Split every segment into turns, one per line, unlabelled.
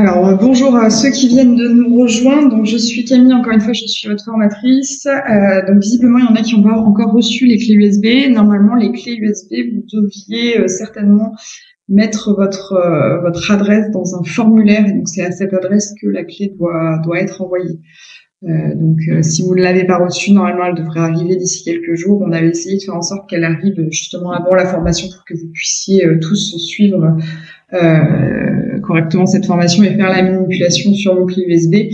Alors, bonjour à ceux qui viennent de nous rejoindre. Donc, je suis Camille, encore une fois, je suis votre formatrice. Donc, visiblement, il y en a qui n'ont pas encore reçu les clés USB. Normalement, les clés USB, vous deviez certainement mettre votre adresse dans un formulaire. Et donc, c'est à cette adresse que la clé doit être envoyée. Si vous ne l'avez pas reçue, normalement, elle devrait arriver d'ici quelques jours. On avait essayé de faire en sorte qu'elle arrive justement avant la formation pour que vous puissiez tous suivre correctement cette formation et faire la manipulation sur vos clés USB.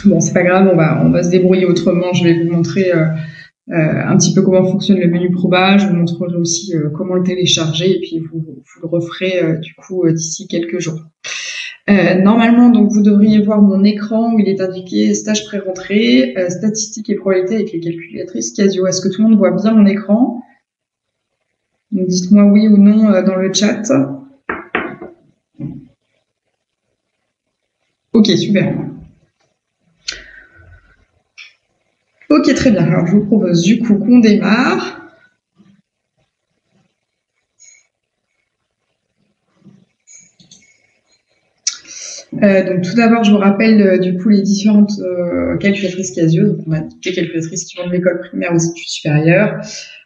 Bon, c'est pas grave, on va se débrouiller autrement. Je vais vous montrer un petit peu comment fonctionne le menu Proba. Je vous montrerai aussi comment le télécharger et puis vous le referez du coup d'ici quelques jours. Normalement, donc vous devriez voir mon écran où il est indiqué stage pré-rentrée, statistiques et probabilités avec les calculatrices Casio. Est-ce que tout le monde voit bien mon écran? Donc, dites-moi oui ou non dans le chat. Ok, super. Ok, très bien. Alors, je vous propose du coup qu'on démarre. Donc, tout d'abord, je vous rappelle du coup les différentes calculatrices Casio. Donc, on a des calculatrices qui vont de l'école primaire aux études supérieures.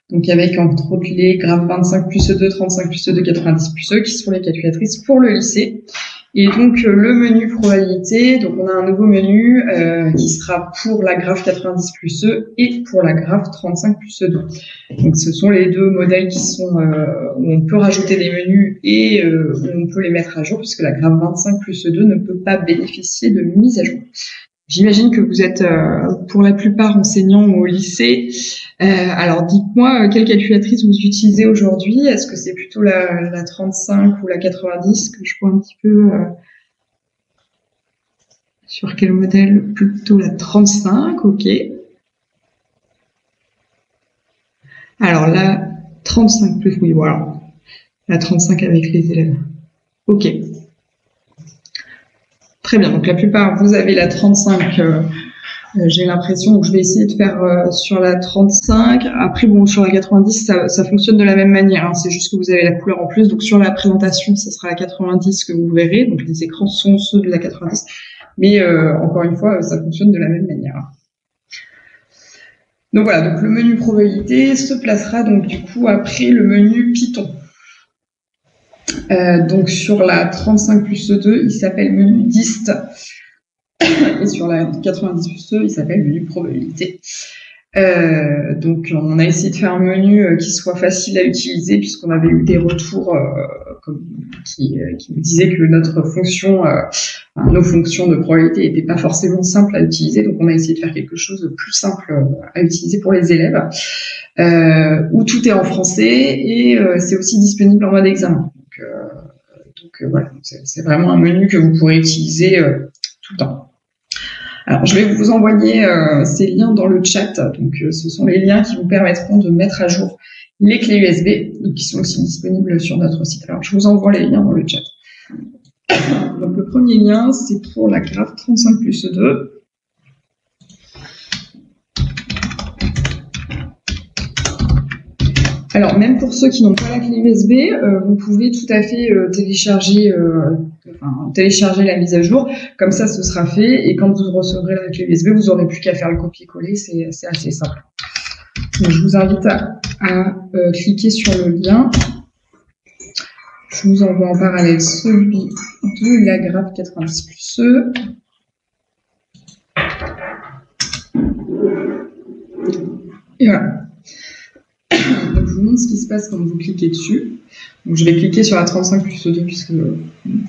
Donc, avec entre autres les graphes 25 plus E2, 35 plus E2, 90 plus E, qui sont les calculatrices pour le lycée. Et donc, le menu probabilité, donc on a un nouveau menu qui sera pour la graphe 90 plus E et pour la graphe 35 plus E2. Donc, ce sont les deux modèles qui sont où on peut rajouter des menus et où on peut les mettre à jour, puisque la graphe 25 plus E2 ne peut pas bénéficier de mise à jour. J'imagine que vous êtes pour la plupart enseignants au lycée. Alors, dites-moi quelle calculatrice vous utilisez aujourd'hui. Est-ce que c'est plutôt la 35 ou la 90 que je vois un petit peu sur quel modèle? Plutôt la 35, ok. Alors, la 35 plus, oui, voilà. La 35 avec les élèves. Ok. Très bien, donc la plupart, vous avez la 35, j'ai l'impression, donc je vais essayer de faire sur la 35. Après, bon, sur la 90, ça fonctionne de la même manière, hein. C'est juste que vous avez la couleur en plus, donc sur la présentation, ce sera la 90 que vous verrez, donc les écrans sont ceux de la 90, mais encore une fois, ça fonctionne de la même manière. Donc voilà, donc le menu probabilité se placera donc du coup après le menu Python. Donc sur la 35 plus 2, il s'appelle menu dist. Et sur la 90 plus 2, il s'appelle menu probabilité. Donc on a essayé de faire un menu qui soit facile à utiliser, puisqu'on avait eu des retours qui nous disaient que notre fonction, nos fonctions de probabilité n'étaient pas forcément simples à utiliser. Donc on a essayé de faire quelque chose de plus simple à utiliser pour les élèves, où tout est en français et c'est aussi disponible en mode examen. Donc voilà, c'est vraiment un menu que vous pourrez utiliser tout le temps. Alors, je vais vous envoyer ces liens dans le chat. Donc, ce sont les liens qui vous permettront de mettre à jour les clés USB, donc, qui sont aussi disponibles sur notre site. Alors, je vous envoie les liens dans le chat. Donc, le premier lien, c'est pour la graphe 35 plus 2. Alors, même pour ceux qui n'ont pas la clé USB, vous pouvez tout à fait télécharger la mise à jour. Comme ça, ce sera fait. Et quand vous recevrez la clé USB, vous n'aurez plus qu'à faire le copier-coller. C'est assez simple. Donc, je vous invite à cliquer sur le lien. Je vous envoie en parallèle celui de la graphe 90 plus E. Et voilà. Donc, je vous montre ce qui se passe quand vous cliquez dessus. Donc, je vais cliquer sur la 35 plus 2 puisque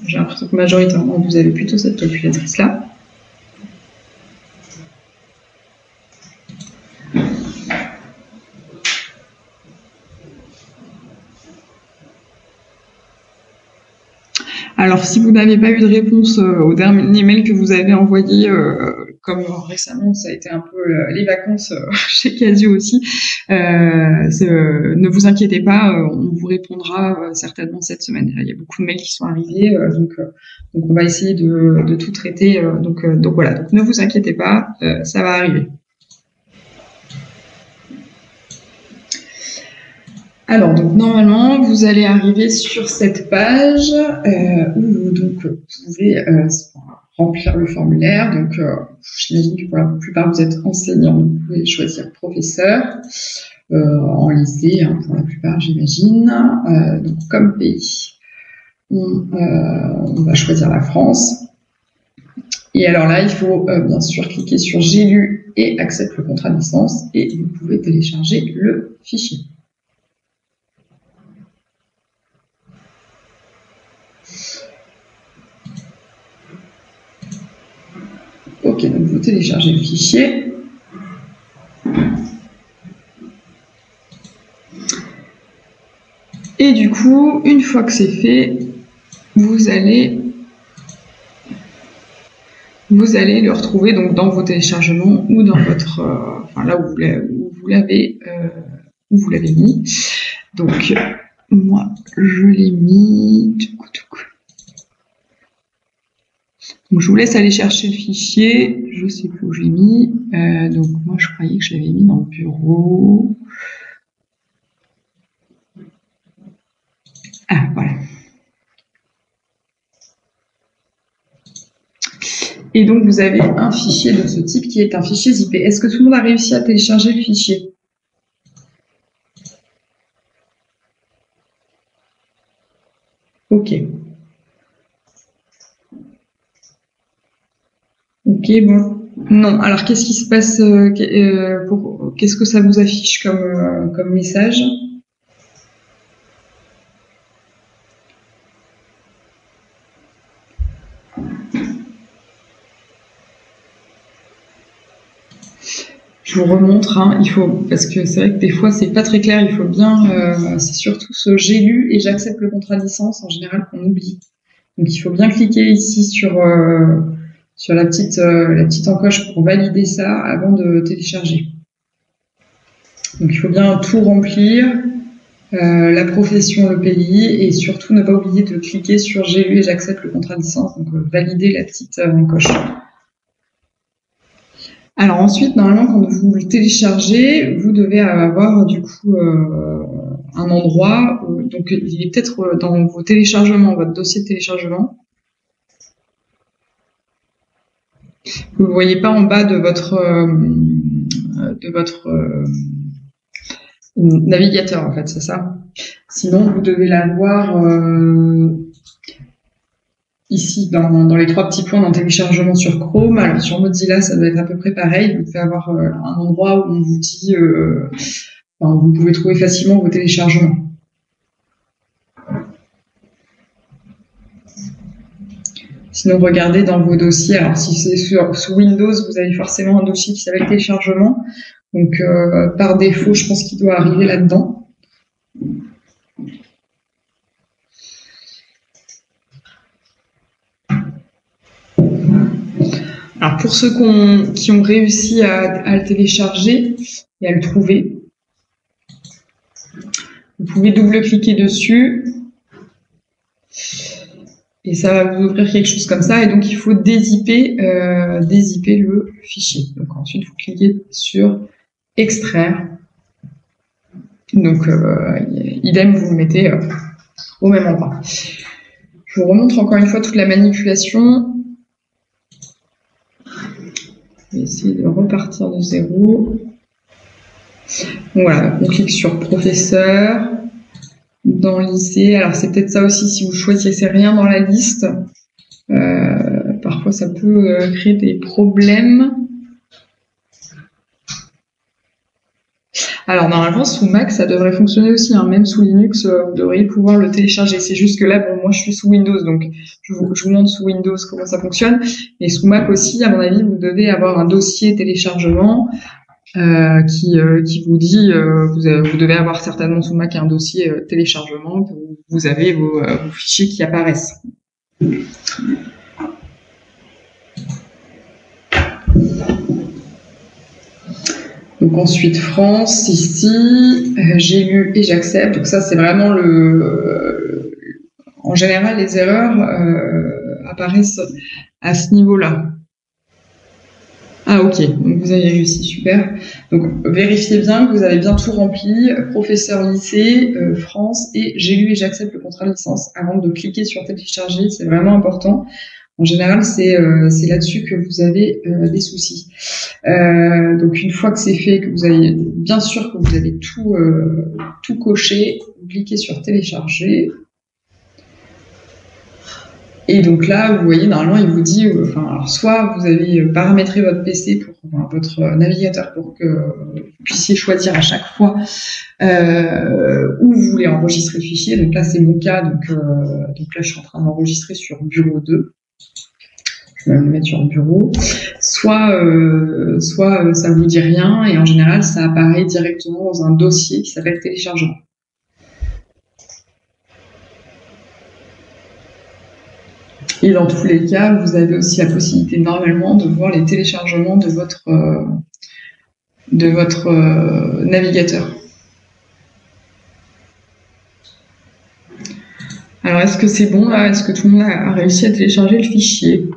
j'ai l'impression que majoritairement vous avez plutôt cette calculatrice-là. Alors, si vous n'avez pas eu de réponse au dernier mail que vous avez envoyé, comme récemment, ça a été un peu les vacances chez Casio aussi, ne vous inquiétez pas, on vous répondra certainement cette semaine. Il y a beaucoup de mails qui sont arrivés, donc on va essayer de tout traiter. Donc voilà, donc ne vous inquiétez pas, ça va arriver. Alors, donc normalement, vous allez arriver sur cette page où donc, vous pouvez remplir le formulaire. Donc, j'imagine que pour la plupart, vous êtes enseignant, donc vous pouvez choisir professeur en lycée, hein, pour la plupart, j'imagine. Donc, comme pays, on va choisir la France. Et alors là, il faut bien sûr cliquer sur « J'ai lu et accepte le contrat de licence » et vous pouvez télécharger le fichier. Ok, donc vous téléchargez le fichier. Et du coup, une fois que c'est fait, vous allez le retrouver donc dans vos téléchargements ou dans votre, enfin là où vous l'avez mis. Donc moi je l'ai mis. Donc je vous laisse aller chercher le fichier. Je sais plus où j'ai mis. Donc moi je croyais que je l'avais mis dans le bureau. Ah voilà. Et donc, vous avez un fichier de ce type qui est un fichier zipé. Est-ce que tout le monde a réussi à télécharger le fichier? Ok. Ok, bon. Non, alors qu'est-ce qui se passe qu'est-ce que ça vous affiche comme message? Je vous remontre, hein, parce que c'est vrai que des fois c'est pas très clair, il faut bien, c'est surtout ce « J'ai lu et j'accepte le contrat de licence » en général qu'on oublie. Donc il faut bien cliquer ici sur la petite encoche pour valider ça avant de télécharger. Donc il faut bien tout remplir, la profession, le pays, et surtout ne pas oublier de cliquer sur « J'ai lu et j'accepte le contrat de licence », donc valider la petite encoche. Alors ensuite, normalement, quand vous le téléchargez, vous devez avoir du coup un endroit, donc il est peut-être dans vos téléchargements, votre dossier de téléchargement. Vous ne le voyez pas en bas de votre navigateur, en fait, c'est ça. Sinon, vous devez l'avoir ici, dans les trois petits points dans téléchargement sur Chrome. Alors, sur Mozilla, ça doit être à peu près pareil. Vous devez avoir un endroit où on vous dit... vous pouvez trouver facilement vos téléchargements. Sinon, regardez dans vos dossiers. Alors, si c'est sous Windows, vous avez forcément un dossier qui s'appelle téléchargement. Donc, par défaut, je pense qu'il doit arriver là-dedans. Alors, pour ceux qui ont réussi à le télécharger et à le trouver, vous pouvez double-cliquer dessus. Et ça va vous ouvrir quelque chose comme ça. Et donc, il faut dézipper le fichier. Donc, ensuite, vous cliquez sur « Extraire ». Donc, idem, vous le mettez au même endroit. Je vous remontre encore une fois toute la manipulation. Je vais essayer de repartir de zéro. Donc, voilà, on clique sur « Professeur ». Dans le lycée, alors c'est peut-être ça aussi, si vous choisissez rien dans la liste, parfois ça peut créer des problèmes. Alors normalement sous Mac ça devrait fonctionner aussi, hein, même sous Linux vous devriez pouvoir le télécharger. C'est juste que là, bon, moi je suis sous Windows, donc je vous montre sous Windows comment ça fonctionne. Et sous Mac aussi, à mon avis, vous devez avoir un dossier téléchargement. Qui vous dit, vous devez avoir certainement sous Mac un dossier téléchargement, vous avez vos fichiers qui apparaissent. Donc ensuite France, ici, j'ai lu et j'accepte. Donc ça c'est vraiment en général les erreurs apparaissent à ce niveau-là. Ah ok, donc vous avez réussi, super. Donc vérifiez bien que vous avez bien tout rempli, professeur lycée, France, et j'ai lu et j'accepte le contrat de licence avant de cliquer sur télécharger, c'est vraiment important. En général, c'est là-dessus que vous avez des soucis. Donc une fois que c'est fait, que vous avez bien sûr que vous avez tout coché, vous cliquez sur télécharger. Et donc là, vous voyez, normalement, il vous dit, alors soit vous avez paramétré votre PC votre navigateur pour que vous puissiez choisir à chaque fois où vous voulez enregistrer le fichier. Donc là, c'est mon cas. Donc là, je suis en train d'enregistrer sur Bureau 2. Je vais me mettre sur Bureau. Soit ça vous dit rien et en général, ça apparaît directement dans un dossier qui s'appelle téléchargement. Et dans tous les cas, vous avez aussi la possibilité normalement de voir les téléchargements de votre navigateur. Alors, est-ce que c'est bon là? Est-ce que tout le monde a réussi à télécharger le fichier?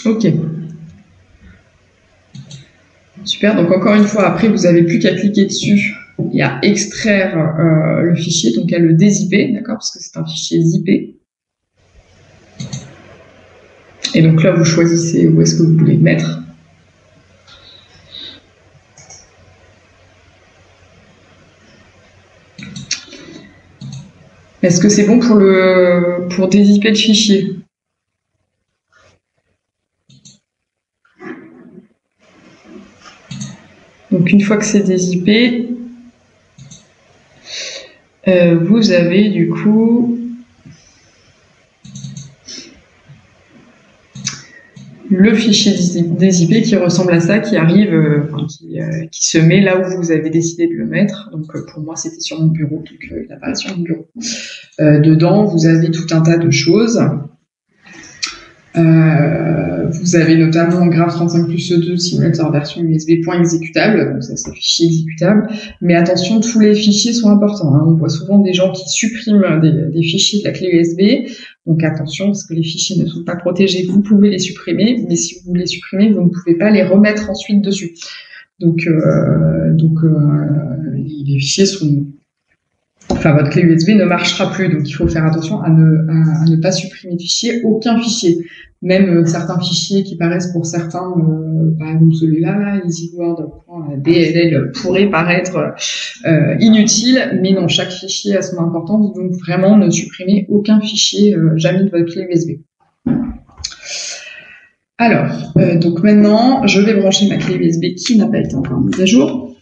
Ok. Super, donc encore une fois, après, vous n'avez plus qu'à cliquer dessus et à extraire le fichier, donc à le dézipper, d'accord, parce que c'est un fichier zippé. Et donc là, vous choisissez où est-ce que vous voulez le mettre. Est-ce que c'est bon pour dézipper le fichier? Donc une fois que c'est dézippé, vous avez du coup le fichier dézippé qui ressemble à ça, qui arrive, qui se met là où vous avez décidé de le mettre. Donc pour moi, c'était sur mon bureau, donc il apparaît sur mon bureau. Dedans, vous avez tout un tas de choses. Vous avez notamment Graph35+2 simulateur version USB point exécutable, donc ça c'est le fichier exécutable, mais attention, tous les fichiers sont importants, hein. On voit souvent des gens qui suppriment des fichiers de la clé USB, donc attention parce que les fichiers ne sont pas protégés, vous pouvez les supprimer, mais si vous les supprimez, vous ne pouvez pas les remettre ensuite dessus. Donc les fichiers sont... Enfin, votre clé USB ne marchera plus, donc il faut faire attention à ne pas supprimer de fichiers, aucun fichier. Même certains fichiers qui paraissent pour certains, par exemple celui-là, easyword.dll, pourrait paraître inutile, mais non, chaque fichier a son importance, donc vraiment ne supprimez aucun fichier jamais de votre clé USB. Alors, donc maintenant, je vais brancher ma clé USB qui n'a pas été encore mise à jour.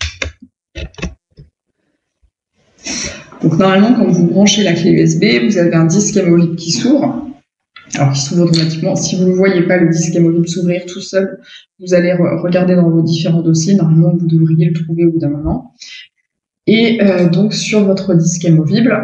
Donc normalement, quand vous branchez la clé USB, vous avez un disque amovible qui s'ouvre. Alors qui s'ouvre automatiquement. Si vous ne voyez pas le disque amovible s'ouvrir tout seul, vous allez regarder dans vos différents dossiers. Normalement, vous devriez le trouver au bout d'un moment. Et donc sur votre disque amovible,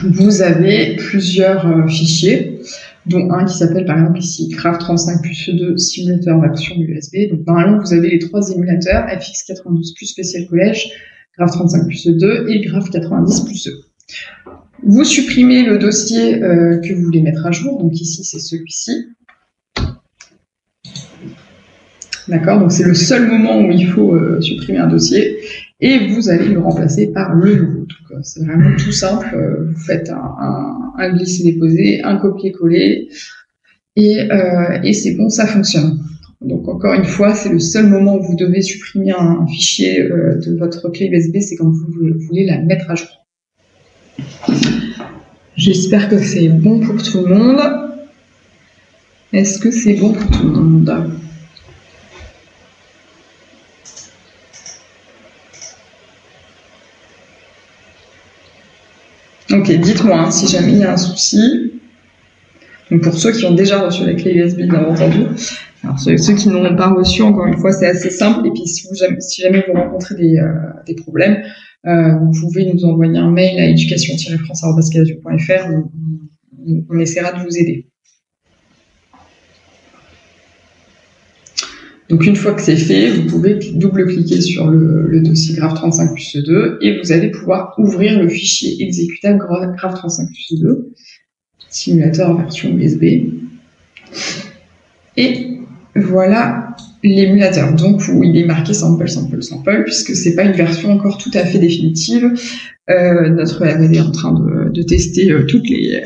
vous avez plusieurs fichiers, dont un qui s'appelle par exemple ici Graph35+2 simulateur version USB. Donc normalement, vous avez les 3 émulateurs, FX92+, spécial collège, Graph35+2 et Graph90+2. Vous supprimez le dossier que vous voulez mettre à jour, donc ici c'est celui-ci. D'accord, donc c'est le seul moment où il faut supprimer un dossier, et vous allez le remplacer par le nouveau. C'est vraiment tout simple, vous faites un glisser-déposer, un copier-coller, et c'est bon, ça fonctionne. Donc encore une fois, c'est le seul moment où vous devez supprimer un fichier de votre clé USB, c'est quand vous voulez la mettre à jour. J'espère que c'est bon pour tout le monde. Est-ce que c'est bon pour tout le monde? Ok, dites-moi hein, si jamais il y a un souci. Donc pour ceux qui ont déjà reçu la clé USB, bien entendu. Alors ceux qui n'ont pas reçu, encore une fois, c'est assez simple. Et puis si jamais vous rencontrez des problèmes, vous pouvez nous envoyer un mail à education-france@casio.fr. On essaiera de vous aider. Donc une fois que c'est fait, vous pouvez double-cliquer sur le dossier Graph35 plus E2 et vous allez pouvoir ouvrir le fichier exécutable Graph35 plus E2, simulateur version USB. Et voilà l'émulateur, donc où il est marqué sample, puisque c'est pas une version encore tout à fait définitive. Notre R&D est en train de tester toutes les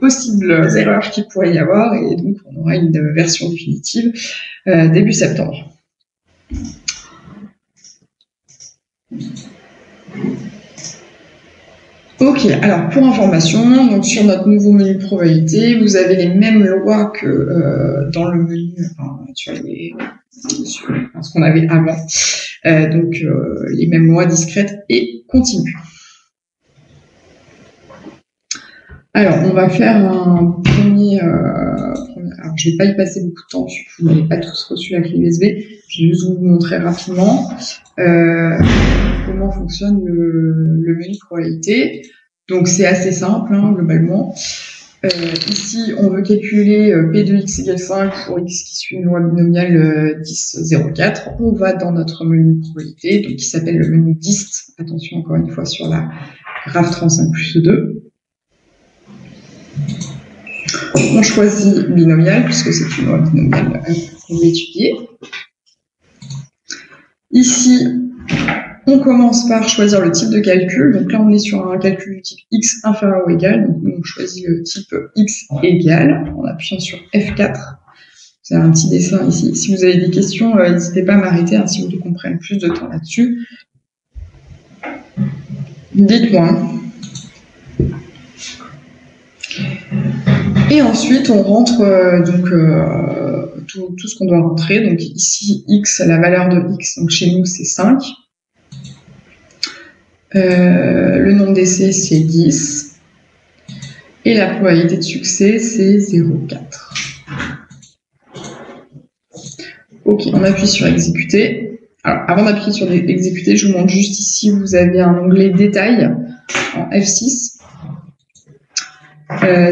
possibles erreurs qu'il pourrait y avoir, et donc on aura une version définitive début septembre. Ok, alors pour information, donc sur notre nouveau menu probabilité, vous avez les mêmes lois que dans le menu, sur ce qu'on avait avant. Donc les mêmes lois discrètes et continues. Alors on va faire un premier. Alors je ne vais pas y passer beaucoup de temps, vous n'avez pas tous reçu la clé USB. Je vais juste vous montrer rapidement comment fonctionne le menu probabilité. Donc c'est assez simple globalement. Ici on veut calculer P de x égale 5 pour x qui suit une loi binomiale 10, 0, 4. On va dans notre menu probabilité, donc qui s'appelle le menu dist. Attention encore une fois sur la Graph35 plus 2. On choisit binomial puisque c'est une loi binomiale qu'on va étudier. Ici, on commence par choisir le type de calcul. Donc là, on est sur un calcul du type x inférieur ou égal. Donc nous, on choisit le type x égal en appuyant sur F4. Vous avez un petit dessin ici. Si vous avez des questions, n'hésitez pas à m'arrêter si vous voulez qu'on prenne plus de temps là-dessus. Dites-moi. Et ensuite, on rentre tout ce qu'on doit rentrer. Donc ici, x, la valeur de x, donc chez nous, c'est 5. Le nombre d'essais, c'est 10. Et la probabilité de succès, c'est 0,4. Ok, on appuie sur exécuter. Alors, avant d'appuyer sur exécuter, je vous montre juste ici, vous avez un onglet détail en F6.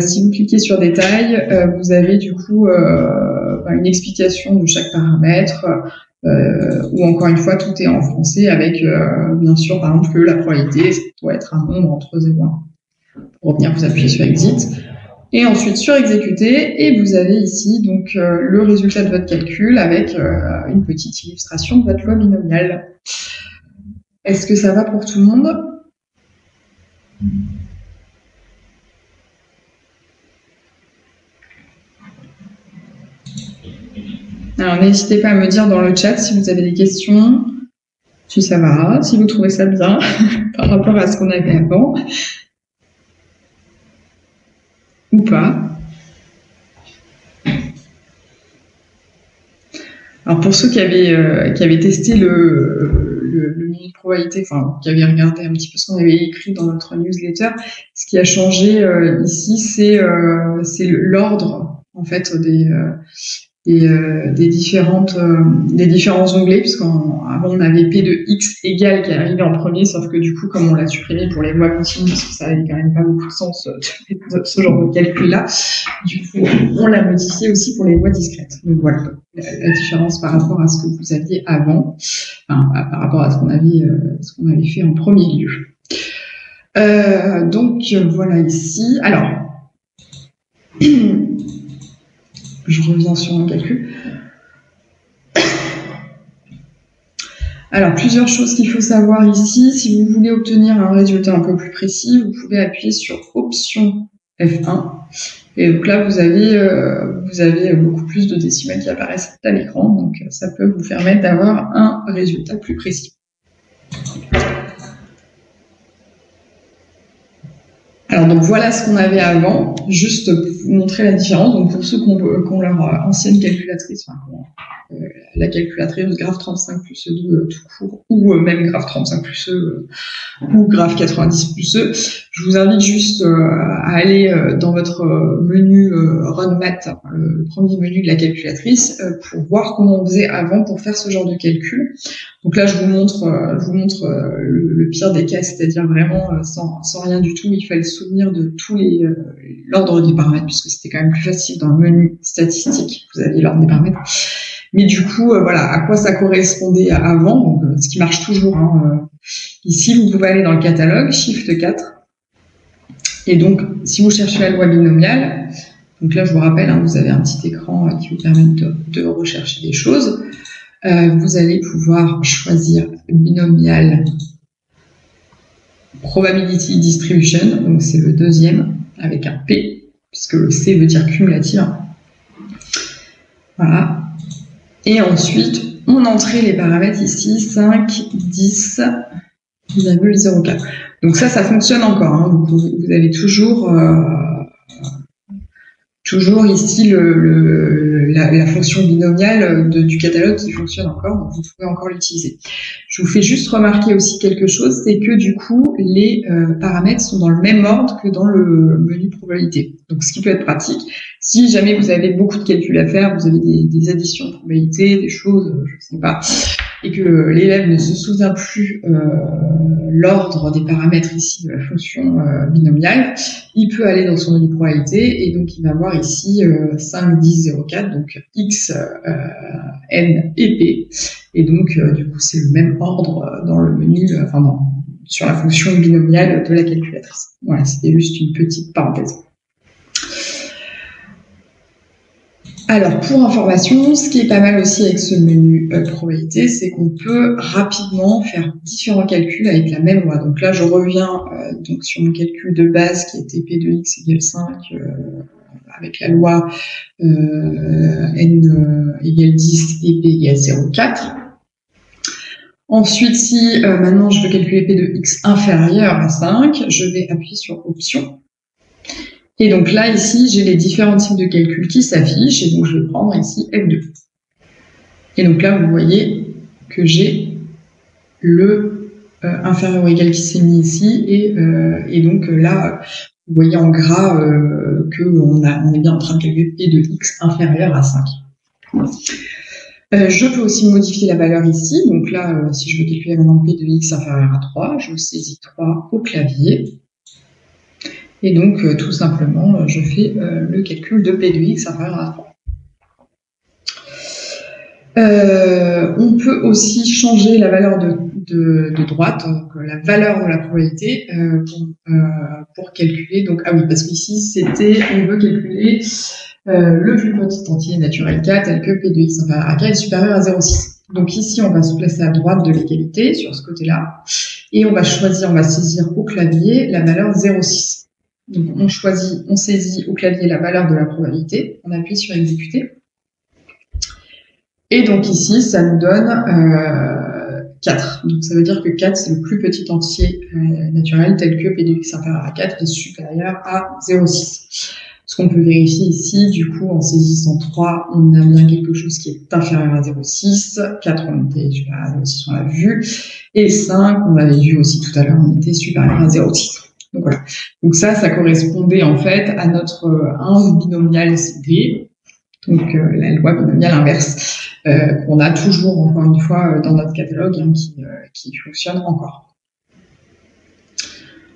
Si vous cliquez sur détail, vous avez du coup une explication de chaque paramètre, ou encore une fois, tout est en français avec, bien sûr, par exemple, que la probabilité doit être un nombre entre 0 et 1. Pour revenir, vous appuyez sur Exit. Et ensuite sur Exécuter, et vous avez ici donc le résultat de votre calcul avec une petite illustration de votre loi binomiale. Est-ce que ça va pour tout le monde ? Alors, n'hésitez pas à me dire dans le chat si vous avez des questions, si ça va, si vous trouvez ça bien par rapport à ce qu'on avait avant, ou pas. Alors, pour ceux qui avaient testé le menu de probabilité, enfin, qui avaient regardé un petit peu ce qu'on avait écrit dans notre newsletter, ce qui a changé ici, c'est l'ordre, en fait, des différents onglets, puisqu'avant on avait P de x égale qui est arrivé en premier, sauf que du coup, comme on l'a supprimé pour les lois continues, parce que ça avait quand même pas beaucoup de sens, ce genre de calcul-là, du coup, on l'a modifié aussi pour les lois discrètes. Donc voilà, la différence par rapport à ce que vous aviez avant, enfin, par rapport à ce qu'on avait fait en premier lieu. Donc voilà ici. Alors, je reviens sur mon calcul. Alors, plusieurs choses qu'il faut savoir ici. Si vous voulez obtenir un résultat un peu plus précis, vous pouvez appuyer sur Option F1. Et donc là, vous avez beaucoup plus de décimales qui apparaissent à l'écran. Donc, ça peut vous permettre d'avoir un résultat plus précis. Alors, donc voilà ce qu'on avait avant, juste pour vous montrer la différence. Donc, pour ceux qui ont leur ancienne calculatrice, enfin, la calculatrice Graph35 plus E2 tout court, ou même Graph35 plus E, ou Graph90 plus E, je vous invite juste à aller dans votre menu Run Math, le premier menu de la calculatrice, pour voir comment on faisait avant pour faire ce genre de calcul. Donc là, je vous montre le pire des cas, c'est-à-dire vraiment sans rien du tout. Il fallait se souvenir de tous l'ordre des paramètres, puisque c'était quand même plus facile dans le menu statistique. Vous aviez l'ordre des paramètres. Mais du coup, voilà, à quoi ça correspondait avant, donc ce qui marche toujours. Hein, ici, vous pouvez aller dans le catalogue, Shift 4. Et donc, si vous cherchez la loi binomiale, donc là, je vous rappelle, hein, vous avez un petit écran qui vous permet de rechercher des choses. Vous allez pouvoir choisir binomial probability distribution, donc c'est le deuxième avec un P, puisque le C veut dire cumulatif. Voilà. Et ensuite, on entrait les paramètres ici, 5, 10, 0,04. Donc ça fonctionne encore. Hein. Vous avez toujours ici la fonction binomiale du catalogue qui fonctionne encore, donc vous pouvez encore l'utiliser. Je vous fais juste remarquer aussi quelque chose, c'est que du coup, les paramètres sont dans le même ordre que dans le menu probabilité. Donc ce qui peut être pratique, si jamais vous avez beaucoup de calculs à faire, vous avez des additions de probabilité, des choses, je ne sais pas, et que l'élève ne se souvient plus l'ordre des paramètres ici de la fonction binomiale, il peut aller dans son menu probabilité et donc il va voir ici 5, 10, 0, 4, donc X, N et P. Et donc du coup c'est le même ordre dans le menu, sur la fonction binomiale de la calculatrice. Voilà, c'était juste une petite parenthèse. Alors, pour information, ce qui est pas mal aussi avec ce menu probabilité, c'est qu'on peut rapidement faire différents calculs avec la même loi. Donc là, je reviens donc sur mon calcul de base qui était P de X égale 5 avec la loi N égale 10 et P égale 0,4. Ensuite, si maintenant je veux calculer P de X inférieur à 5, je vais appuyer sur Option. Et donc là, ici, j'ai les différents types de calculs qui s'affichent, et donc je vais prendre ici F2. Et donc là, vous voyez que j'ai le inférieur ou égal qui s'est mis ici, et donc là, vous voyez en gras qu'on est bien en train de calculer P de X inférieur à 5. Je peux aussi modifier la valeur ici, donc là, si je veux calculer maintenant P de X inférieur à 3, je saisis 3 au clavier. Et donc, tout simplement, je fais le calcul de P de X inférieur à 3. On peut aussi changer la valeur de droite, donc la valeur de la probabilité, pour calculer. Donc, ah oui, parce qu'ici, c'était, on veut calculer le plus petit entier naturel K tel que P de X inférieur à K est supérieur à 0,6. Donc ici, on va se placer à droite de l'égalité, sur ce côté-là, et on va saisir au clavier la valeur 0,6. Donc on saisit au clavier la valeur de la probabilité, on appuie sur exécuter. Et donc ici, ça nous donne 4. Donc ça veut dire que 4, c'est le plus petit entier naturel tel que P de X inférieur à 4 est supérieur à 0,6. Ce qu'on peut vérifier ici, du coup, en saisissant 3, on a bien quelque chose qui est inférieur à 0,6. 4, on était supérieur à 0,6, on l'a vu. Et 5, on l'avait vu aussi tout à l'heure, on était supérieur à 0,6. Donc voilà. Donc ça correspondait en fait à notre binomial CD, donc la loi binomiale inverse, qu'on a toujours, encore une fois, dans notre catalogue, hein, qui fonctionne encore.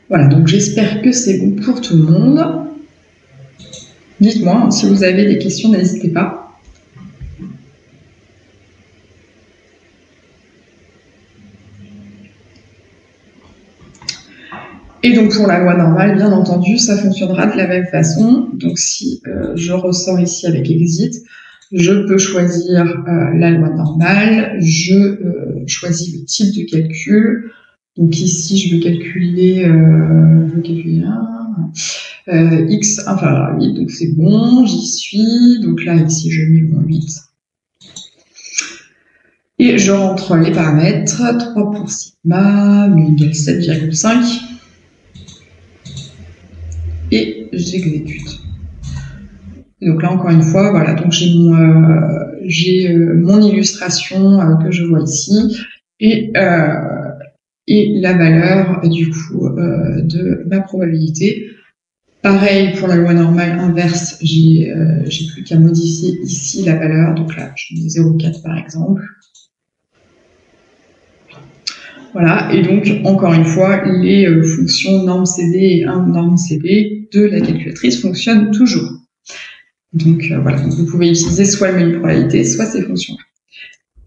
Voilà, donc j'espère que c'est bon pour tout le monde. Dites-moi, hein, si vous avez des questions, n'hésitez pas. Et donc pour la loi normale, bien entendu, ça fonctionnera de la même façon. Donc si je ressors ici avec Exit, je peux choisir la loi normale, je choisis le type de calcul. Donc ici, je veux calculer X inférieur à 8, donc c'est bon, j'y suis. Donc là, ici, je mets mon 8. Et je rentre les paramètres, 3 pour sigma, mu égale 7,5. Et j'exécute. Donc là, encore une fois, voilà, donc j'ai mon illustration que je vois ici et la valeur du coup de ma probabilité. Pareil pour la loi normale inverse, j'ai plus qu'à modifier ici la valeur. Donc là, je mets 0,4 par exemple. Voilà, et donc, encore une fois, les fonctions norme CD et norme CD de la calculatrice fonctionnent toujours. Donc, voilà, donc vous pouvez utiliser soit le menu probabilité, soit ces fonctions-là.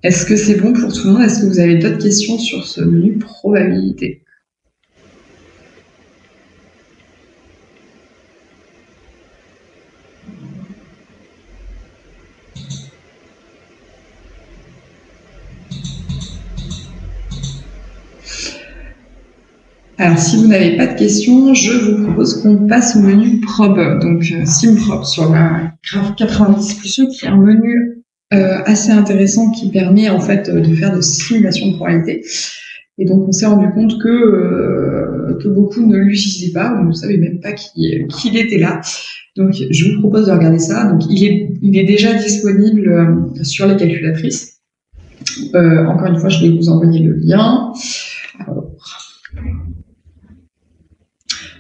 Est-ce que c'est bon pour tout le monde? Est-ce que vous avez d'autres questions sur ce menu probabilité? Alors, si vous n'avez pas de questions, je vous propose qu'on passe au menu probe. Donc, SimProb sur la graphe 90+E, qui est un menu assez intéressant qui permet en fait de faire des simulations de probabilité. Et donc, on s'est rendu compte que beaucoup ne l'utilisaient pas ou ne savaient même pas qu'il était là. Donc, je vous propose de regarder ça. Donc, il est déjà disponible sur les calculatrices. Encore une fois, je vais vous envoyer le lien. Alors,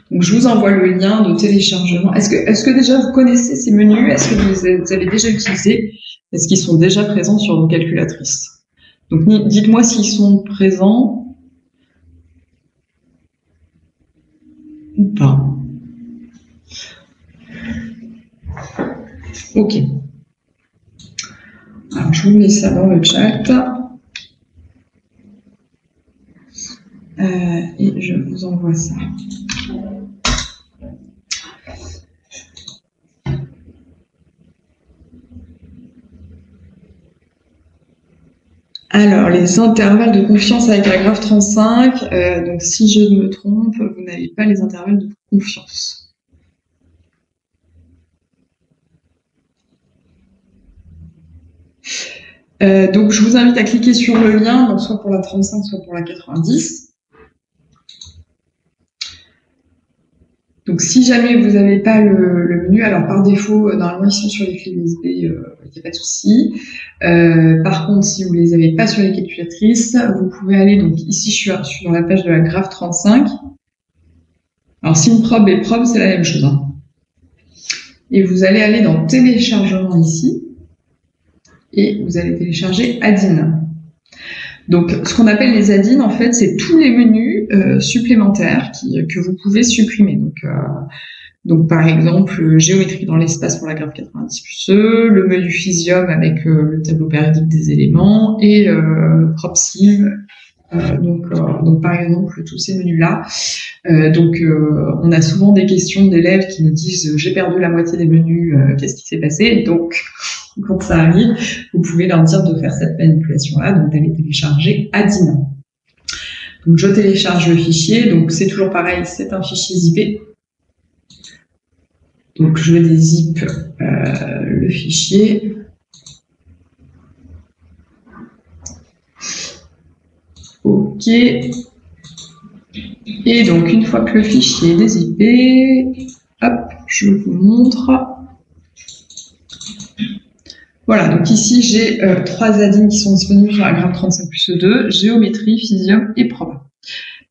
donc, je vous envoie le lien de téléchargement. Est-ce que déjà vous connaissez ces menus? Est-ce que vous les avez déjà utilisés? Est-ce qu'ils sont déjà présents sur vos calculatrices? Donc, dites-moi s'ils sont présents ou pas. Ok. Alors, je vous mets ça dans le chat. Et je vous envoie ça. Alors, les intervalles de confiance avec la graphe 35. Donc, si je me trompe, vous n'avez pas les intervalles de confiance. Donc, je vous invite à cliquer sur le lien, donc soit pour la 35, soit pour la 90. Donc, si jamais vous n'avez pas le menu, alors par défaut, normalement, ils sont sur les clés USB, il n'y a pas de souci. Par contre, si vous ne les avez pas sur les calculatrices, vous pouvez aller, donc ici, je suis dans la page de la graphe 35. Alors, SimProb et Prob, c'est la même chose. Hein. Et vous allez aller dans téléchargement ici, et vous allez télécharger Add-in. Donc, ce qu'on appelle les add-ins, en fait, c'est tous les menus supplémentaires que vous pouvez supprimer. Donc par exemple, géométrie dans l'espace pour la graphe 90+E, le menu Physium avec le tableau périodique des éléments et PropSim. Donc par exemple, tous ces menus-là. On a souvent des questions d'élèves qui nous disent « j'ai perdu la moitié des menus, qu'est-ce qui s'est passé ?» Donc, quand ça arrive, vous pouvez leur dire de faire cette manipulation-là, donc d'aller télécharger Add-in. Donc, je télécharge le fichier. Donc, c'est toujours pareil, c'est un fichier zippé. Donc, je dézippe le fichier. OK. Et donc, une fois que le fichier est dézippé, hop, je vous montre. Voilà, donc ici, j'ai 3 add-ins qui sont disponibles sur la graphe 35+E2, géométrie, Physium et Prob.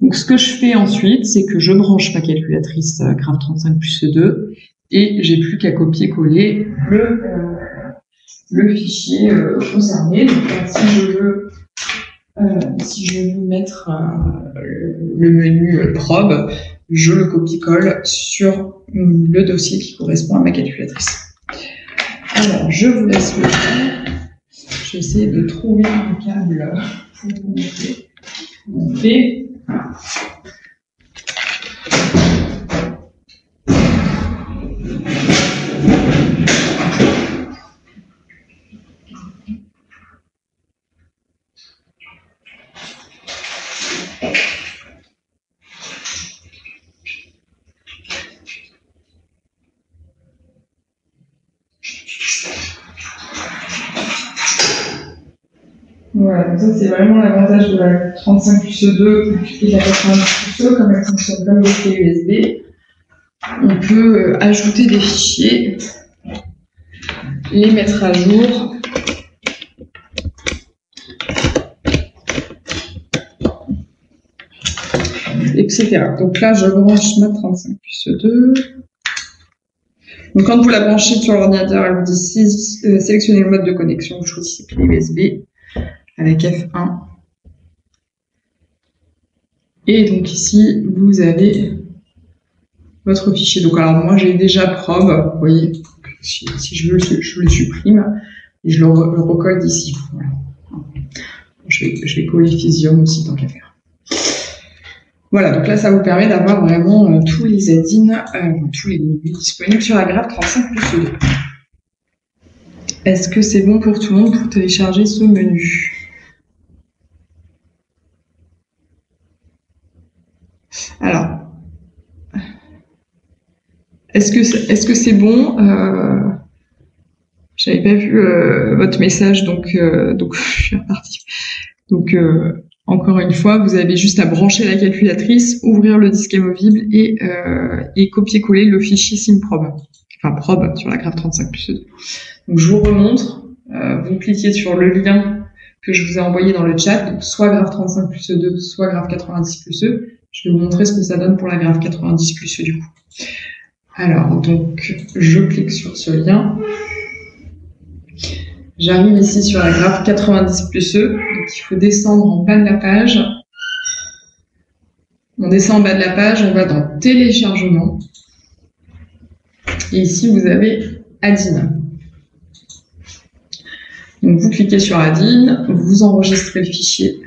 Donc, ce que je fais ensuite, c'est que je branche ma calculatrice graphe 35+E2 et j'ai plus qu'à copier-coller le fichier concerné. Donc, si je veux mettre le menu Prob, je le copie-colle sur le dossier qui correspond à ma calculatrice. Alors, je vous laisse le temps. Je vais essayer de trouver un câble pour vous montrer ce qu'on fait. Voilà, donc ça c'est vraiment l'avantage de la 35+E2 et de la 90+E, comme elle fonctionne comme les clés USB. On peut ajouter des fichiers, les mettre à jour. Etc. Donc là, je branche ma 35+E2. Donc quand vous la branchez sur l'ordinateur, elle vous dit sélectionnez le mode de connexion, vous choisissez clé USB avec F1. Et donc ici, vous avez votre fichier. Donc alors moi, j'ai déjà Prob, vous voyez, si je veux, je le supprime et je le recolle d'ici. Voilà. Je vais coller Physium aussi, tant qu'à faire. Voilà, donc là, ça vous permet d'avoir vraiment tous les add-ins, tous les menus disponibles sur la graphe 35+2. Est-ce que c'est bon pour tout le monde pour télécharger ce menu? Alors, est-ce que c'est bon? J'avais pas vu votre message, donc je suis repartie. Donc, encore une fois, vous avez juste à brancher la calculatrice, ouvrir le disque amovible et copier-coller le fichier SimProbe. Enfin, probe sur la graphe 35+2. Donc, je vous remontre. Vous cliquez sur le lien que je vous ai envoyé dans le chat, donc soit graphe 35+2, soit graphe 90+2. Je vais vous montrer ce que ça donne pour la graphe 90+2 du coup. Alors, donc, je clique sur ce lien. J'arrive ici sur la graphe 90+E, donc il faut descendre en bas de la page. On descend en bas de la page, on va dans téléchargement. Et ici, vous avez add-in. Donc, vous cliquez sur add-in, vous enregistrez le fichier.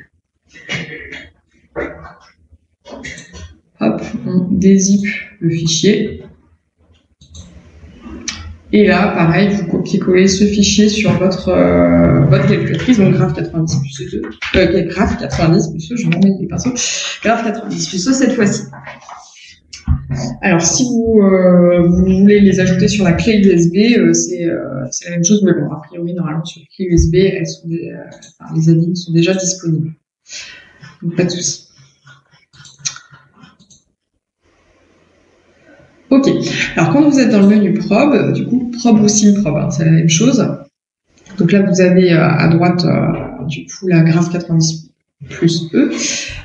Hop, on dézippe le fichier. Et là, pareil, vous copiez-collez ce fichier sur votre calculatrice, donc graphe 90+2, graphe 90+2, je remets les pinceaux, graphe 90+2 cette fois-ci. Alors, si vous voulez les ajouter sur la clé USB, c'est la même chose, mais bon, a priori, normalement, sur la clé USB, les add-ins sont déjà disponibles. Donc, pas de souci. Ok, alors quand vous êtes dans le menu probe, du coup, probe ou SimProbe, hein, c'est la même chose. Donc là, vous avez à droite, du coup, la graphe 90+E.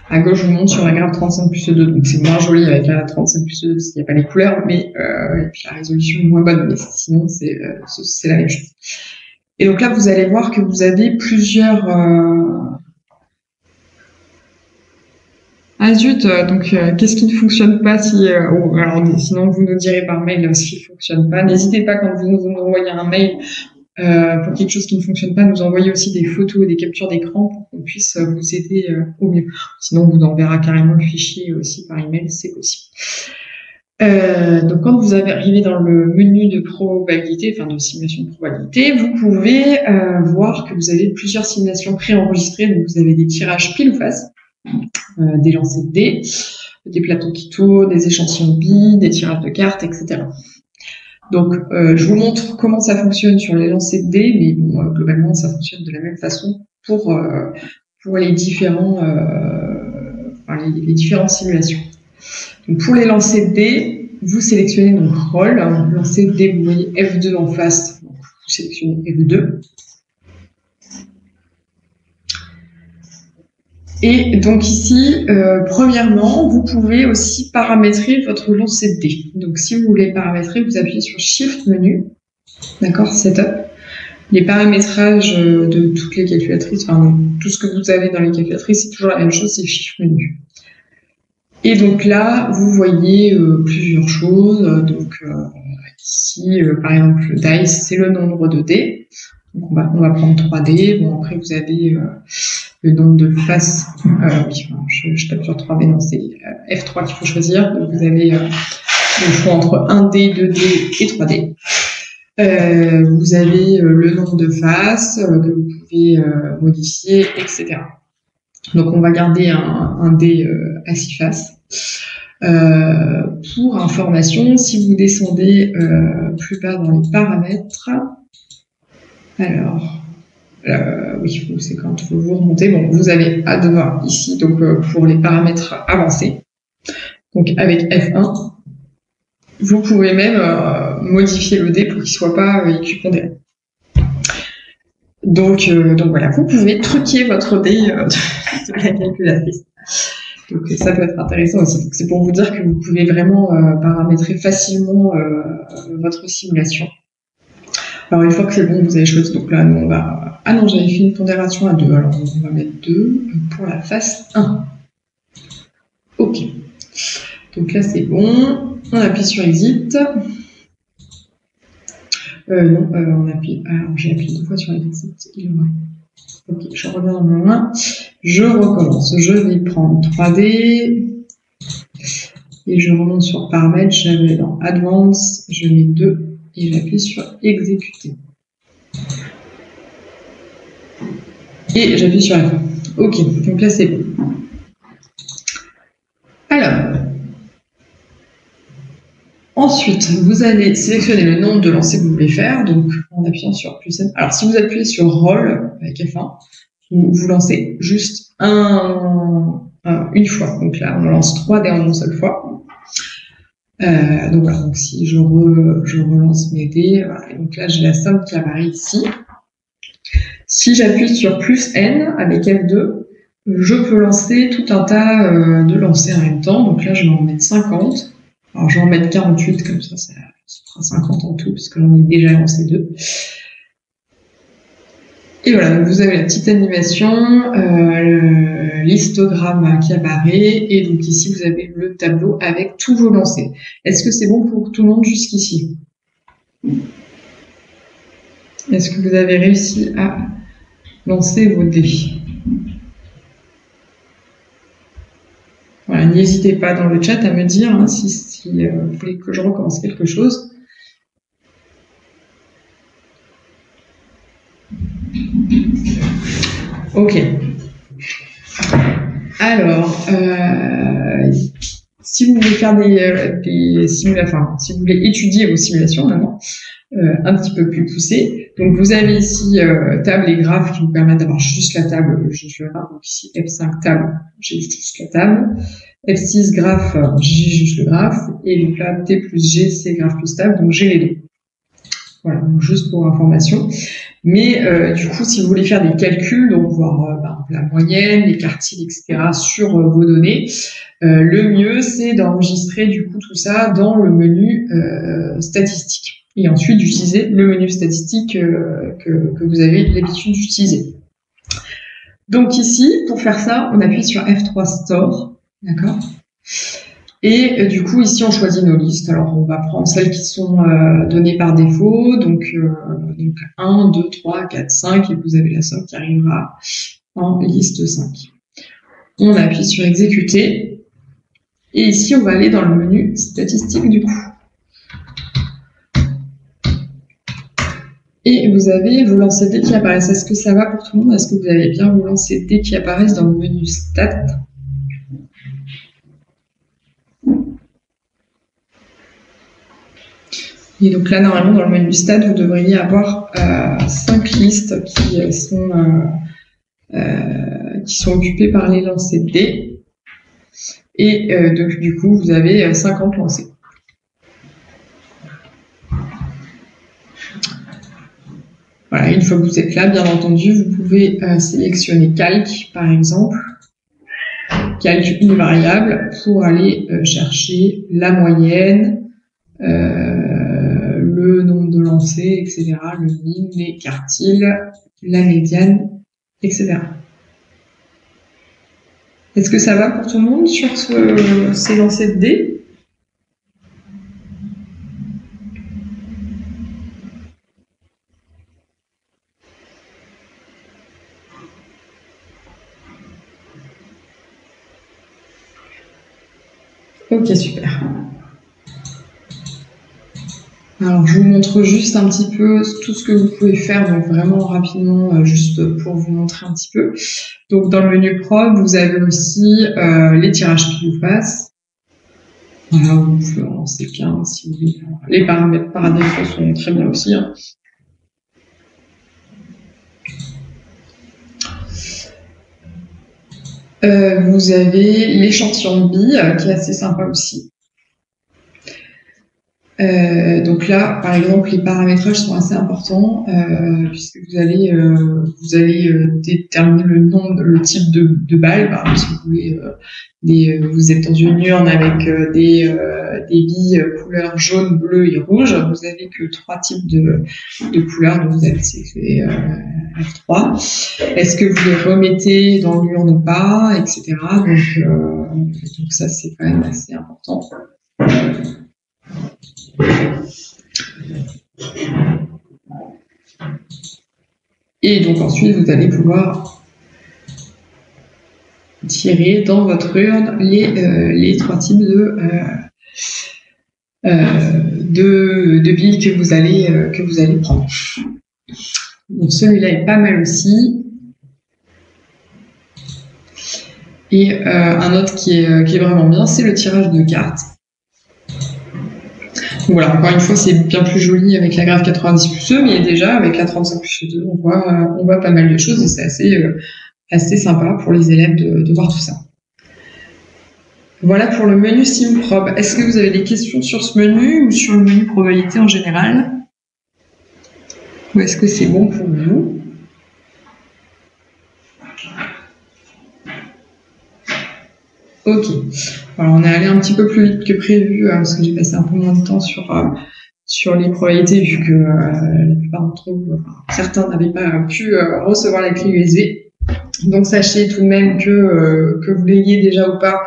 À gauche, je vous montre sur la graphe 35+2, donc c'est moins joli avec la 35+2 parce qu'il n'y a pas les couleurs, mais et puis la résolution est moins bonne, mais sinon, c'est la même chose. Et donc là, vous allez voir que vous avez plusieurs... Ah zut, donc qu'est-ce qui ne fonctionne pas alors, sinon vous nous direz par mail ce qui ne fonctionne pas. N'hésitez pas quand vous nous envoyez un mail pour quelque chose qui ne fonctionne pas, nous envoyer aussi des photos et des captures d'écran pour qu'on puisse vous aider au mieux. Sinon, on vous enverra carrément le fichier aussi par email, c'est possible. Donc quand vous arrivez dans le menu de probabilité, enfin de simulation de probabilité, vous pouvez voir que vous avez plusieurs simulations préenregistrées. Donc vous avez des tirages pile ou face. Des lancers de dés, des plateaux qui tournent, des échantillons de billes, des tirages de cartes, etc. Donc, je vous montre comment ça fonctionne sur les lancers de dés, mais bon, globalement, ça fonctionne de la même façon pour les différentes simulations. Donc, pour les lancers de dés, vous sélectionnez donc Roll, lancer de dés, vous voyez F2 en face, donc vous sélectionnez F2. Et donc ici, premièrement, vous pouvez aussi paramétrer votre lancer de dés. Donc si vous voulez paramétrer, vous appuyez sur Shift menu, d'accord, Setup. Les paramétrages de toutes les calculatrices, enfin tout ce que vous avez dans les calculatrices, c'est toujours la même chose, c'est Shift menu. Et donc là, vous voyez plusieurs choses. Donc ici, par exemple, le dice, c'est le nombre de dés. Donc on va prendre 3 dés. Bon, après vous avez le nombre de faces. Oui, je tape sur 3 dés, non, c'est F3 qu'il faut choisir. Donc vous avez le choix entre 1 dé, 2 dés et 3 dés. Vous avez le nombre de faces que vous pouvez modifier, etc. Donc on va garder un dé à 6 faces. Pour information, si vous descendez plus bas dans les paramètres, alors oui, c'est quand vous remontez. Bon, vous avez à devoir ici donc pour les paramètres avancés. Donc avec F1, vous pouvez même modifier le dé pour qu'il soit pas équipondéré. Donc voilà, vous pouvez truquer votre dé de la calculatrice. Donc ça peut être intéressant aussi. C'est pour vous dire que vous pouvez vraiment paramétrer facilement votre simulation. Alors une fois que c'est bon, vous avez choisi. Donc là, nous, on va... Ah non, j'avais fait une pondération à 2. Alors on va mettre 2 pour la face 1. Ok. Donc là, c'est bon. On appuie sur Exit. Non, on appuie... Alors j'ai appuyé 2 fois sur Exit. Ok, je reviens dans mon main. Je recommence. Je vais prendre 3D. Et je remonte sur paramètres. J'avais dans Advance. Je mets 2. Et j'appuie sur Exécuter. Et j'appuie sur F. Ok, donc là c'est bon. Alors, ensuite, vous allez sélectionner le nombre de lancers que vous voulez faire, donc en appuyant sur plus N. Alors, si vous appuyez sur Roll avec F1, vous lancez juste une fois. Donc là, on lance 3 dés en une seule fois. Donc voilà, donc si je relance mes dés, voilà, donc là j'ai la somme qui apparaît ici. Si j'appuie sur plus N avec F2, je peux lancer tout un tas de lancers en même temps. Donc là, je vais en mettre 50. Alors, je vais en mettre 48, comme ça fera 50 en tout, puisque j'en ai déjà lancé 2. Et voilà, donc vous avez la petite animation, l'histogramme qui apparaît, et donc ici, vous avez le tableau avec tous vos lancers. Est-ce que c'est bon pour tout le monde jusqu'ici? Est-ce que vous avez réussi à lancer vos dés? Voilà, n'hésitez pas dans le chat à me dire hein, si vous voulez que je recommence quelque chose. Ok. Alors, si vous voulez faire des simulations, enfin, si vous voulez étudier vos simulations maintenant, un petit peu plus poussées, donc vous avez ici table et graphe qui vous permettent d'avoir juste la table, juste le graphe. Donc ici F5 table, j'ai juste la table. F6 graphe, j'ai juste le graphe. Et donc là, T plus G, c'est graphe plus table, donc j'ai les deux. Voilà, donc juste pour information. Mais du coup, si vous voulez faire des calculs, donc voir la moyenne, les quartiles, etc. sur vos données, le mieux c'est d'enregistrer du coup tout ça dans le menu statistique. Et ensuite d'utiliser le menu statistique que vous avez l'habitude d'utiliser. Donc ici, pour faire ça, on appuie sur F3 Store, d'accord ? Et du coup, ici, on choisit nos listes. Alors, on va prendre celles qui sont données par défaut. Donc 1, 2, 3, 4, 5. Et vous avez la somme qui arrivera en liste 5. On appuie sur Exécuter. Et ici, on va aller dans le menu Statistique du coup. Et vous avez vos lancers dès qui apparaissent. Est-ce que ça va pour tout le monde? Est-ce que vous avez bien vos lancers dès qui apparaissent dans le menu Stat? Et donc là, normalement, dans le menu Stat, vous devriez avoir 5 listes qui sont occupées par les lancers D. Et donc, du coup, vous avez 50 lancers. Voilà, une fois que vous êtes là, bien entendu, vous pouvez sélectionner Calque, par exemple. Calque une variable pour aller chercher la moyenne, le nombre de lancers, etc., le mean, les quartiles, la médiane, etc. Est-ce que ça va pour tout le monde sur ces lancers de dés? Ok, super. Alors, je vous montre juste un petit peu tout ce que vous pouvez faire, donc vraiment rapidement, juste pour vous montrer un petit peu. Donc, dans le menu Prod, vous avez aussi les tirages pile ou face. Voilà, vous pouvez en lancer qu'un si vous voulez. Les paramètres par défaut sont très bien aussi. Hein. Vous avez l'échantillon de billes, qui est assez sympa aussi. Donc là, par exemple, les paramétrages sont assez importants puisque vous allez déterminer le type de balle. Par exemple, si vous voulez, vous êtes dans une urne avec des billes couleur jaune, bleu et rouge. Vous avez que 3 types de couleurs, donc vous allez sélectionner F3. Est-ce que vous les remettez dans l'urne ou pas, etc. Donc ça, c'est quand même assez important. Et donc ensuite, vous allez pouvoir tirer dans votre urne les 3 types de billes que vous allez prendre. Donc celui-là est pas mal aussi. Et un autre qui est vraiment bien, c'est le tirage de cartes. Donc voilà, encore une fois, c'est bien plus joli avec la graphe 90+E, mais déjà avec la 35+2, on voit pas mal de choses et c'est assez sympa pour les élèves de voir tout ça. Voilà pour le menu SimProb. Est-ce que vous avez des questions sur ce menu ou sur le menu probabilité en général? Ou est-ce que c'est bon pour vous? Ok. Alors, on est allé un petit peu plus vite que prévu parce que j'ai passé un peu moins de temps sur les probabilités vu que la plupart d'entre vous, certains n'avaient pas pu recevoir la clé USB. Donc, sachez tout de même que vous l'ayez déjà ou pas,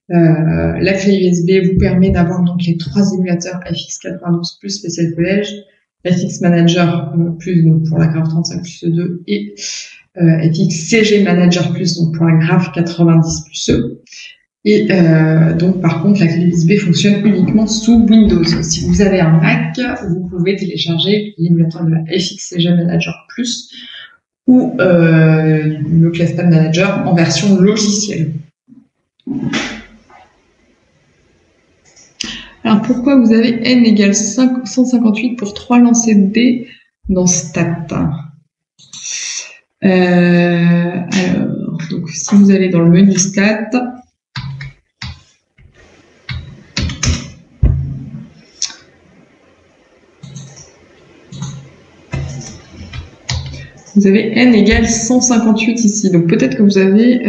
la clé USB vous permet d'avoir donc les 3 émulateurs FX92 plus Spécial Collège, FX Manager plus donc pour la graphe 35+2 et FX CG Manager plus donc pour la graphe 90+E. Et donc par contre la clé USB fonctionne uniquement sous Windows. Si vous avez un Mac, vous pouvez télécharger l'émulateur de la FX CG Manager plus ou le ClassPad Manager en version logicielle. Alors pourquoi vous avez n égale 158 pour 3 lancers de dés dans Stat? Alors, donc si vous allez dans le menu Stat, vous avez n égale 158 ici. Donc peut-être que vous avez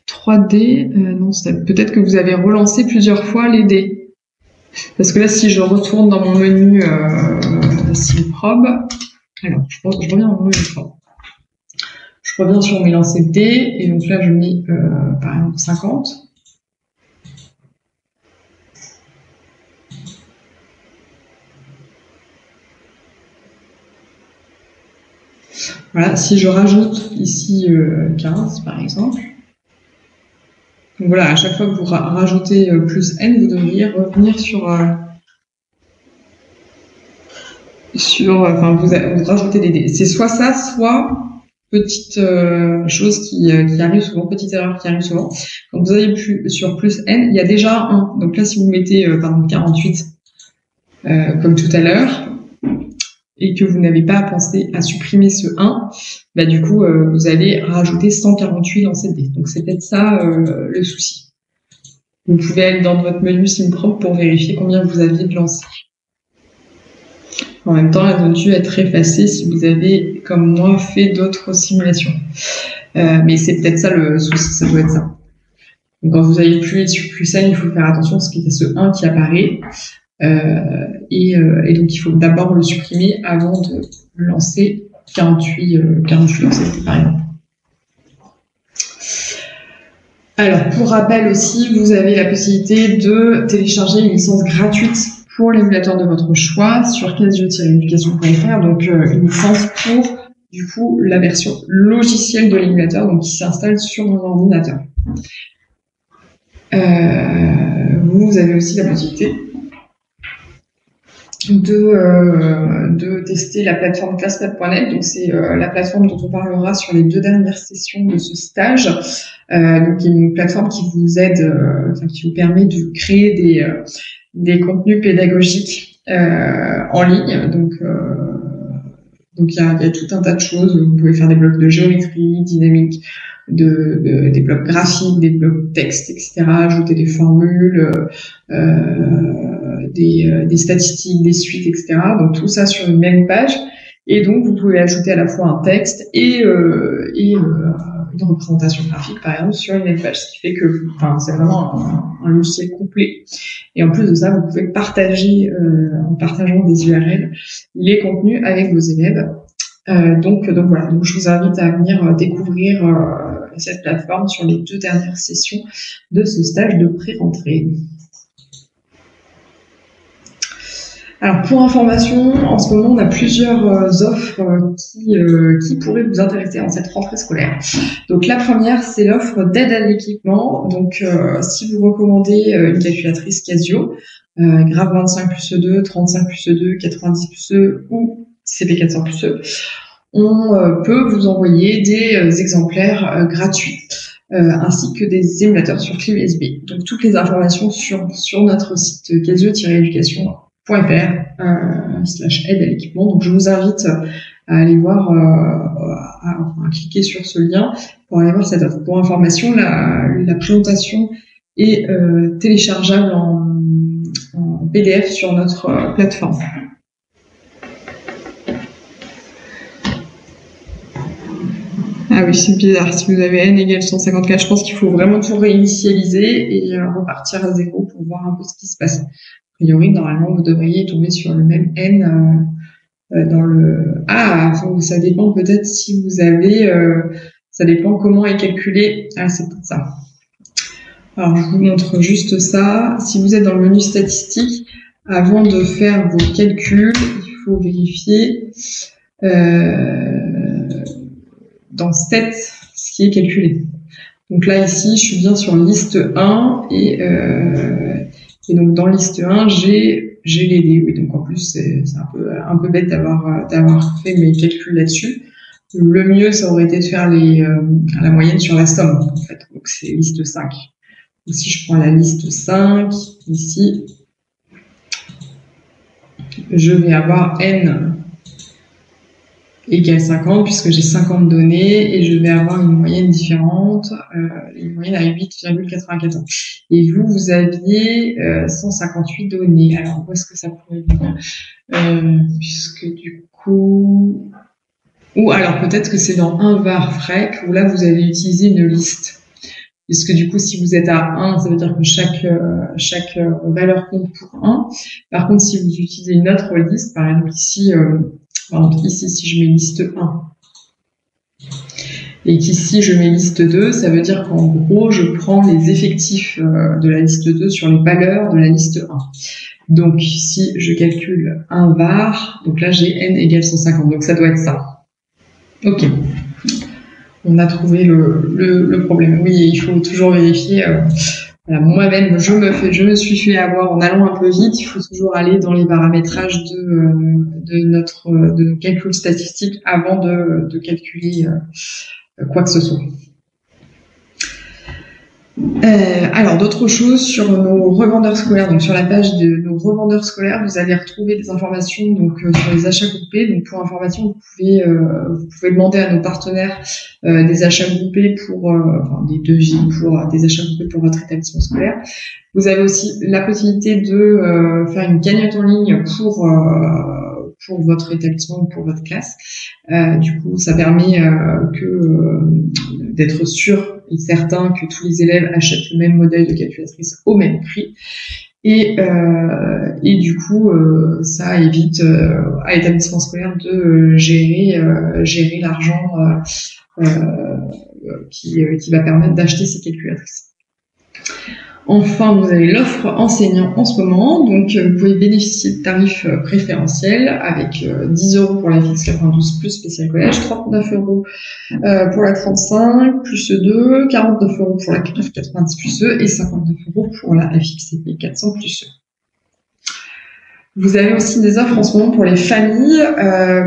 3D, non, peut-être que vous avez relancé plusieurs fois les dés. Parce que là, si je retourne dans mon menu SimProb, alors je reviens dans mon menu SimProb. Je reviens sur mes lancers de dés, et donc là, je mets par exemple 50. Voilà, si je rajoute ici 15 par exemple, donc voilà, à chaque fois que vous rajoutez plus n, vous devriez revenir enfin vous rajoutez des dés. C'est soit ça, soit petite chose qui arrive souvent, petite erreur qui arrive souvent. Quand vous avez sur plus n, il y a déjà 1. Donc là, si vous mettez par exemple 48, comme tout à l'heure, et que vous n'avez pas pensé à supprimer ce 1, bah du coup, vous allez rajouter 148 dans cette dé. Donc c'est peut-être ça le souci. Vous pouvez aller dans votre menu SimProb pour vérifier combien vous aviez de lancers. En même temps, elles ont dû être effacées si vous avez, comme moi, fait d'autres simulations. Mais c'est peut-être ça le souci, ça doit être ça. Donc quand vous avez plus n, il faut faire attention parce qu'il y a ce 1 qui apparaît. Et donc il faut d'abord le supprimer avant de lancer 48 lancers par exemple. Alors pour rappel aussi, vous avez la possibilité de télécharger une licence gratuite pour l'émulateur de votre choix sur casio-education.fr, donc une licence pour du coup la version logicielle de l'émulateur, donc qui s'installe sur mon ordinateur. Vous avez aussi la possibilité de tester la plateforme ClassPad.net. Donc c'est la plateforme dont on parlera sur les 2 dernières sessions de ce stage. Donc une plateforme qui vous aide, qui vous permet de créer des contenus pédagogiques en ligne. Donc il y a tout un tas de choses. Vous pouvez faire des blocs de géométrie dynamique, des blocs graphiques, des blocs texte, etc. Ajouter des formules, des statistiques, des suites, etc. Donc tout ça sur une même page. Et donc vous pouvez ajouter à la fois un texte et une représentation graphique, par exemple, sur une même page. Ce qui fait que c'est vraiment un logiciel complet. Et en plus de ça, vous pouvez partager, en partageant des URL, les contenus avec vos élèves. Donc voilà, donc je vous invite à venir découvrir cette plateforme sur les 2 dernières sessions de ce stage de pré-rentrée. Alors, pour information, en ce moment, on a plusieurs offres qui pourraient vous intéresser en cette rentrée scolaire. Donc, la première, c'est l'offre d'aide à l'équipement. Donc, si vous recommandez une calculatrice Casio, Graph 25 plus E2, 35 plus E2, 90 plus E ou CP400 plus E, on peut vous envoyer des exemplaires gratuits. Ainsi que des émulateurs sur clé USB. Donc, toutes les informations sur notre site casio-education.fr/aide à l'équipement. Donc, je vous invite à aller voir, à cliquer sur ce lien pour aller voir cette offre. Pour information, la présentation est téléchargeable en PDF sur notre plateforme. Ah oui, c'est bizarre. Si vous avez n égale 154, je pense qu'il faut vraiment tout réinitialiser et repartir à 0 pour voir un peu ce qui se passe. A priori, normalement, vous devriez tomber sur le même n dans le... Ah, ça dépend peut-être si vous avez... ça dépend comment est calculé. Ah, c'est pour ça. Alors, je vous montre juste ça. Si vous êtes dans le menu statistique, avant de faire vos calculs, il faut vérifier... dans 7, ce qui est calculé. Donc là, ici, je suis bien sur liste 1 et donc dans liste 1, j'ai les dés. Oui, donc en plus, c'est un peu bête d'avoir fait mes calculs là-dessus. Le mieux, ça aurait été de faire la moyenne sur la somme, en fait. Donc c'est liste 5. Donc, si je prends la liste 5, ici, je vais avoir n égale 50, puisque j'ai 50 données, et je vais avoir une moyenne différente, une moyenne à 8,94. Et vous aviez 158 données. Alors, où est-ce que ça pourrait venir puisque du coup... Ou alors, peut-être que c'est dans un var frec, où là, vous avez utilisé une liste. Puisque du coup, si vous êtes à 1, ça veut dire que chaque valeur compte pour 1. Par contre, si vous utilisez une autre liste, par exemple ici... ici, si je mets liste 1 et qu'ici je mets liste 2, ça veut dire qu'en gros, je prends les effectifs de la liste 2 sur les valeurs de la liste 1. Donc, si je calcule un var, donc là, j'ai n égale 150. Donc, ça doit être ça. OK. On a trouvé le problème. Oui, il faut toujours vérifier... Voilà, moi-même, je me suis fait avoir en allant un peu vite. Il faut toujours aller dans les paramétrages de notre calcul statistique avant de calculer quoi que ce soit. Alors, d'autres choses sur nos revendeurs scolaires. Donc, sur la page de nos revendeurs scolaires, vous allez retrouver des informations donc sur les achats groupés. Donc, pour information, vous pouvez demander à nos partenaires des achats groupés des devis pour des achats groupés pour votre établissement scolaire. Vous avez aussi la possibilité de faire une cagnotte en ligne pour votre établissement ou pour votre classe. Du coup, ça permet d'être sûr et certain que tous les élèves achètent le même modèle de calculatrice au même prix. Et du coup, ça évite à l'établissement scolaire de gérer l'argent qui va permettre d'acheter ces calculatrices. Enfin, vous avez l'offre enseignant en ce moment, donc vous pouvez bénéficier de tarifs préférentiels avec 10 € pour la FX 92 plus spécial collège, 39 € pour la 35 plus E2, 49 € pour la 90 plus E et 59 € pour la FXCP 400 plus E. Vous avez aussi des offres en ce moment pour les familles,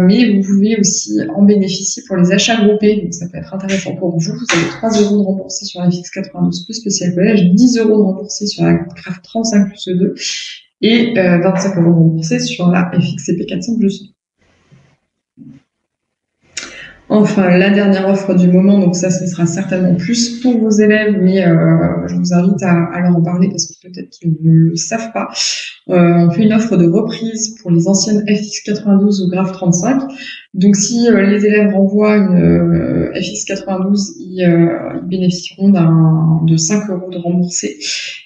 mais vous pouvez aussi en bénéficier pour les achats groupés, donc ça peut être intéressant pour vous. Vous avez 3 € de remboursés sur la FX 92 plus spécial collège, 10 € de remboursés sur la Graph 35 plus E2 et 25 € de remboursés sur la FXCP 400 plus E. Enfin, la dernière offre du moment, donc ça, ce sera certainement plus pour vos élèves, mais je vous invite à leur en parler parce que peut-être qu'ils ne le savent pas. On fait une offre de reprise pour les anciennes FX 92 ou Graph 35. Donc, si les élèves renvoient une FX 92, ils bénéficieront de 5 € de remboursés.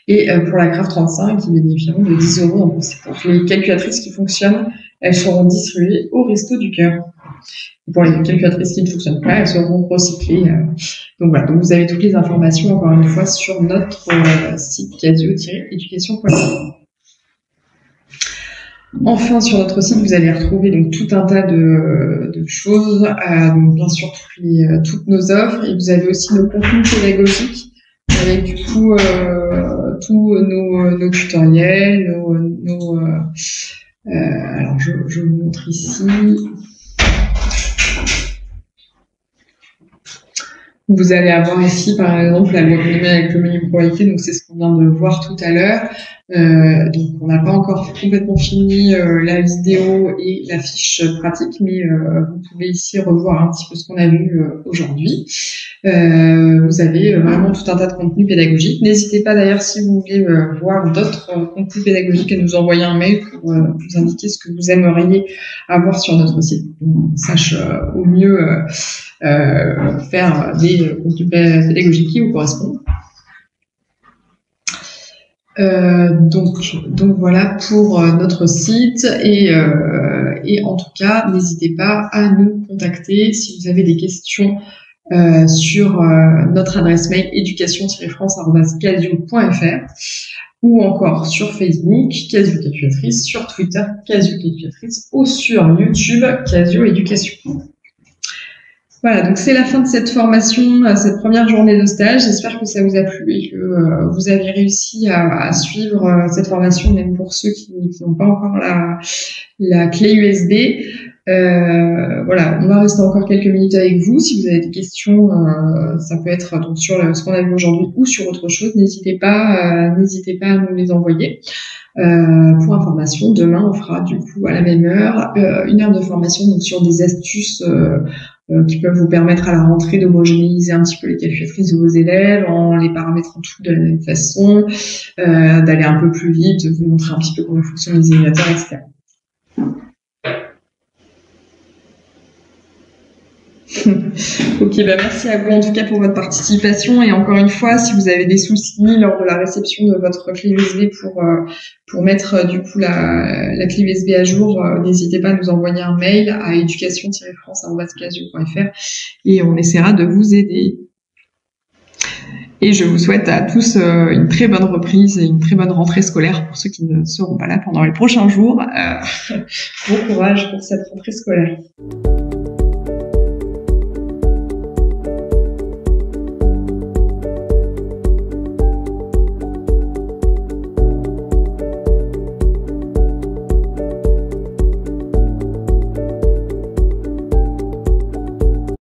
Et pour la Graph 35, ils bénéficieront de 10 € de remboursés. Pour les calculatrices qui fonctionnent, elles seront distribuées au Resto du Cœur. Pour les calculatrices qui ne fonctionnent pas, elles seront recyclées. Donc voilà, donc vous avez toutes les informations, encore une fois, sur notre site casio-education.com. Enfin, sur notre site, vous allez retrouver donc tout un tas de choses, donc bien sûr toutes nos offres, et vous avez aussi nos contenus pédagogiques avec du coup tous nos tutoriels, alors je vous montre ici. Vous allez avoir ici, par exemple, la loi économique avec le menu probabilité, donc c'est ce qu'on vient de voir tout à l'heure. Donc on n'a pas encore complètement fini la vidéo et la fiche pratique, mais vous pouvez ici revoir un petit peu ce qu'on a vu aujourd'hui. Vous avez vraiment tout un tas de contenus pédagogiques. N'hésitez pas d'ailleurs, si vous voulez voir d'autres contenus pédagogiques, à nous envoyer un mail pour vous indiquer ce que vous aimeriez avoir sur notre site, pour qu'on sache au mieux faire des contenus pédagogiques qui vous correspondent. Donc voilà pour notre site et en tout cas n'hésitez pas à nous contacter si vous avez des questions sur notre adresse mail education-france@casio.fr ou encore sur Facebook Casio Calculatrice, sur Twitter Casio Calculatrice ou sur YouTube Casio Éducation. Voilà, donc c'est la fin de cette formation, cette première journée de stage. J'espère que ça vous a plu et que vous avez réussi à suivre cette formation, même pour ceux qui n'ont pas encore la clé USB. Voilà, on va rester encore quelques minutes avec vous. Si vous avez des questions, ça peut être donc sur ce qu'on a vu aujourd'hui ou sur autre chose, n'hésitez pas à nous les envoyer. Pour information, demain on fera du coup à la même heure 1 heure de formation donc sur des astuces qui peuvent vous permettre à la rentrée d'homogénéiser un petit peu les calculatrices de vos élèves en les paramétrant toutes de la même façon, d'aller un peu plus vite, de vous montrer un petit peu comment fonctionnent les émulateurs, etc. Ok, merci à vous en tout cas pour votre participation et encore une fois, si vous avez des soucis lors de la réception de votre clé USB pour mettre du coup la clé USB à jour, n'hésitez pas à nous envoyer un mail à education-france@casio.fr et on essaiera de vous aider. Et je vous souhaite à tous une très bonne reprise et une très bonne rentrée scolaire pour ceux qui ne seront pas là pendant les prochains jours. Bon courage pour cette rentrée scolaire.